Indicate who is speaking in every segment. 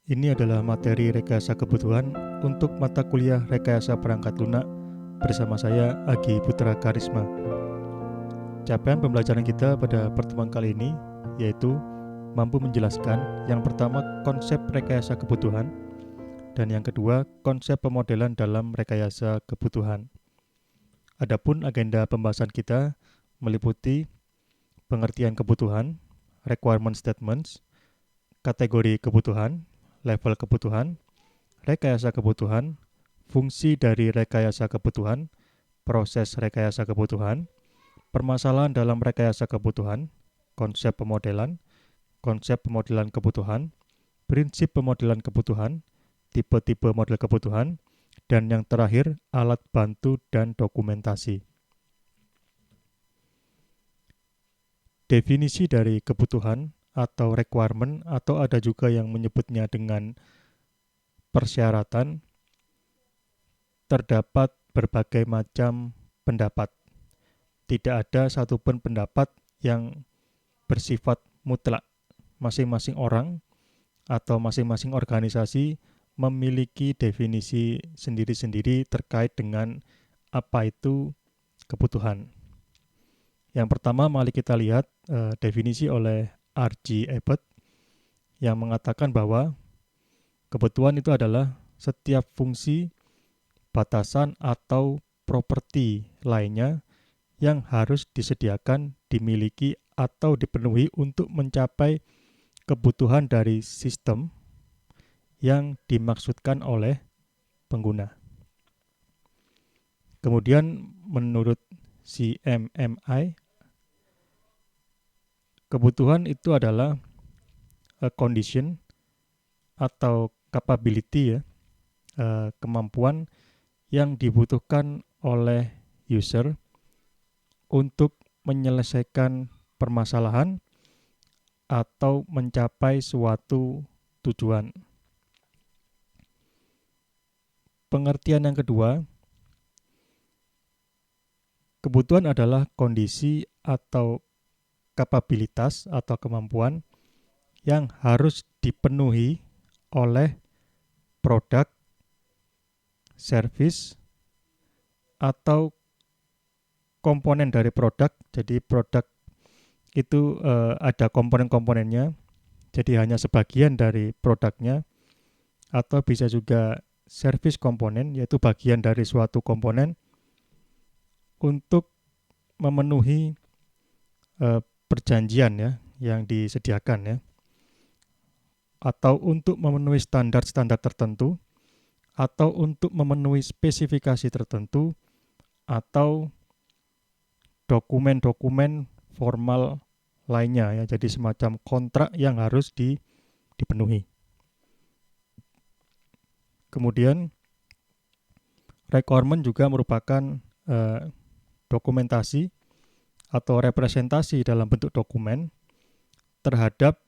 Speaker 1: Ini adalah materi rekayasa kebutuhan untuk mata kuliah rekayasa perangkat lunak bersama saya Agi Putra Karisma. Capaian pembelajaran kita pada pertemuan kali ini yaitu mampu menjelaskan yang pertama konsep rekayasa kebutuhan dan yang kedua konsep pemodelan dalam rekayasa kebutuhan. Adapun agenda pembahasan kita meliputi pengertian kebutuhan, requirement statements, kategori kebutuhan, level kebutuhan, rekayasa kebutuhan, fungsi dari rekayasa kebutuhan, proses rekayasa kebutuhan, permasalahan dalam rekayasa kebutuhan, konsep pemodelan kebutuhan, prinsip pemodelan kebutuhan, tipe-tipe model kebutuhan, dan yang terakhir alat bantu dan dokumentasi. Definisi dari kebutuhan atau requirement atau ada juga yang menyebutnya dengan persyaratan, terdapat berbagai macam pendapat. Tidak ada satupun pendapat yang bersifat mutlak. Masing-masing orang atau masing-masing organisasi memiliki definisi sendiri-sendiri terkait dengan apa itu kebutuhan. Yang pertama, mari kita lihat definisi oleh R.G. Abbott yang mengatakan bahwa kebutuhan itu adalah setiap fungsi, batasan, atau properti lainnya yang harus disediakan, dimiliki, atau dipenuhi untuk mencapai kebutuhan dari sistem yang dimaksudkan oleh pengguna. Kemudian menurut CMMI, kebutuhan itu adalah a condition atau capability, kemampuan yang dibutuhkan oleh user untuk menyelesaikan permasalahan atau mencapai suatu tujuan. Pengertian yang kedua, kebutuhan adalah kondisi atau kapabilitas atau kemampuan yang harus dipenuhi oleh produk, service, atau komponen dari produk. Jadi produk itu ada komponen-komponennya, jadi hanya sebagian dari produknya, atau bisa juga service komponen, yaitu bagian dari suatu komponen untuk memenuhi perjanjian ya yang disediakan ya, atau untuk memenuhi standar-standar tertentu, atau untuk memenuhi spesifikasi tertentu, atau dokumen-dokumen formal lainnya ya, jadi semacam kontrak yang harus dipenuhi. Kemudian requirement juga merupakan dokumentasi atau representasi dalam bentuk dokumen terhadap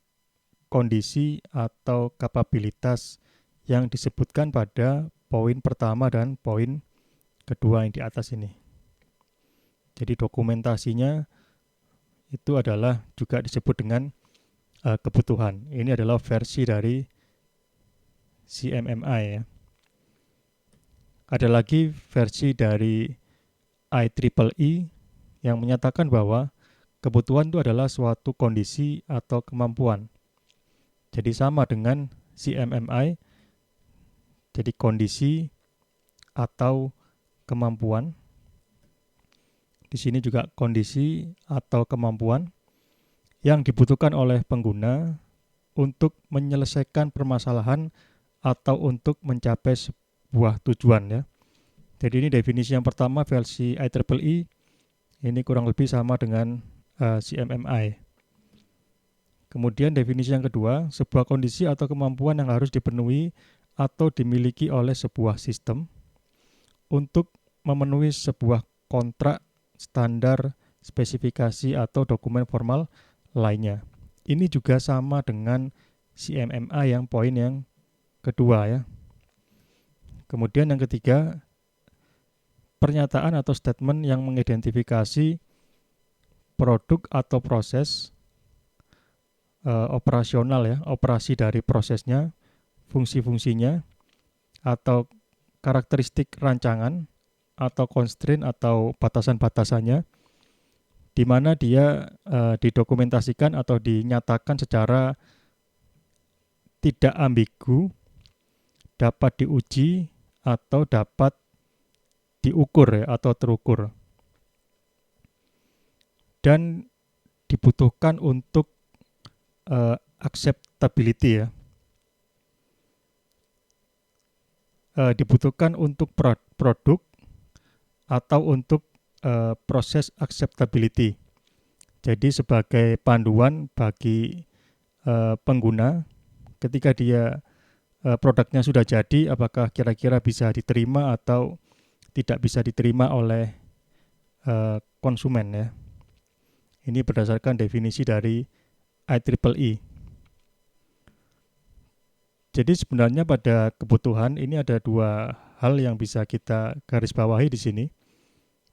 Speaker 1: kondisi atau kapabilitas yang disebutkan pada poin pertama dan poin kedua yang di atas ini. Jadi dokumentasinya itu adalah juga disebut dengan kebutuhan. Ini adalah versi dari CMMI ya. Ada lagi versi dari IEEE yang menyatakan bahwa kebutuhan itu adalah suatu kondisi atau kemampuan. Jadi sama dengan CMMI, jadi kondisi atau kemampuan. Di sini juga kondisi atau kemampuan yang dibutuhkan oleh pengguna untuk menyelesaikan permasalahan atau untuk mencapai sebuah tujuan ya. Jadi ini definisi yang pertama versi IEEE, ini kurang lebih sama dengan CMMI. Kemudian definisi yang kedua, sebuah kondisi atau kemampuan yang harus dipenuhi atau dimiliki oleh sebuah sistem untuk memenuhi sebuah kontrak, standar, spesifikasi, atau dokumen formal lainnya. Ini juga sama dengan CMMI yang poin yang kedua ya. Kemudian yang ketiga, pernyataan atau statement yang mengidentifikasi produk atau proses operasional ya, operasi dari prosesnya, fungsi-fungsinya atau karakteristik rancangan atau constraint atau batasan-batasannya, di mana dia didokumentasikan atau dinyatakan secara tidak ambigu, dapat diuji atau dapat diukur ya, atau terukur, dan dibutuhkan untuk acceptability ya, dibutuhkan untuk produk atau untuk proses acceptability. Jadi sebagai panduan bagi pengguna ketika dia produknya sudah jadi, apakah kira-kira bisa diterima atau tidak bisa diterima oleh konsumen ya. Ini berdasarkan definisi dari IEEE. Jadi sebenarnya pada kebutuhan ini ada dua hal yang bisa kita garis bawahi di sini.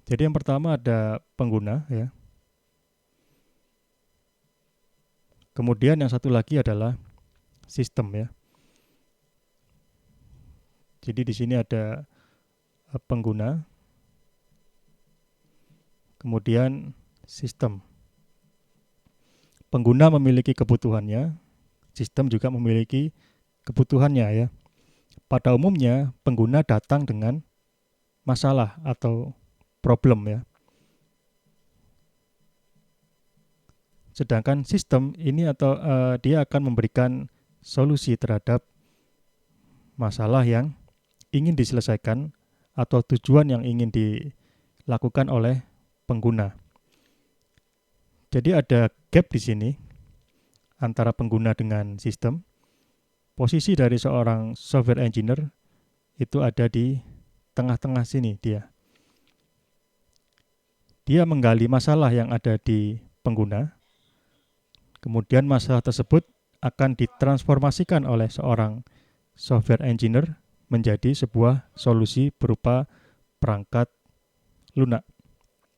Speaker 1: Jadi yang pertama ada pengguna ya. Kemudian yang satu lagi adalah sistem ya. Jadi di sini ada pengguna, kemudian sistem. Pengguna memiliki kebutuhannya, sistem juga memiliki kebutuhannya ya. Pada umumnya pengguna datang dengan masalah atau problem ya. Sedangkan sistem ini atau dia akan memberikan solusi terhadap masalah yang ingin diselesaikan atau tujuan yang ingin dilakukan oleh pengguna. Jadi ada gap di sini antara pengguna dengan sistem. Posisi dari seorang software engineer itu ada di tengah-tengah sini dia. Dia menggali masalah yang ada di pengguna. Kemudian masalah tersebut akan ditransformasikan oleh seorang software engineer menjadi sebuah solusi berupa perangkat lunak.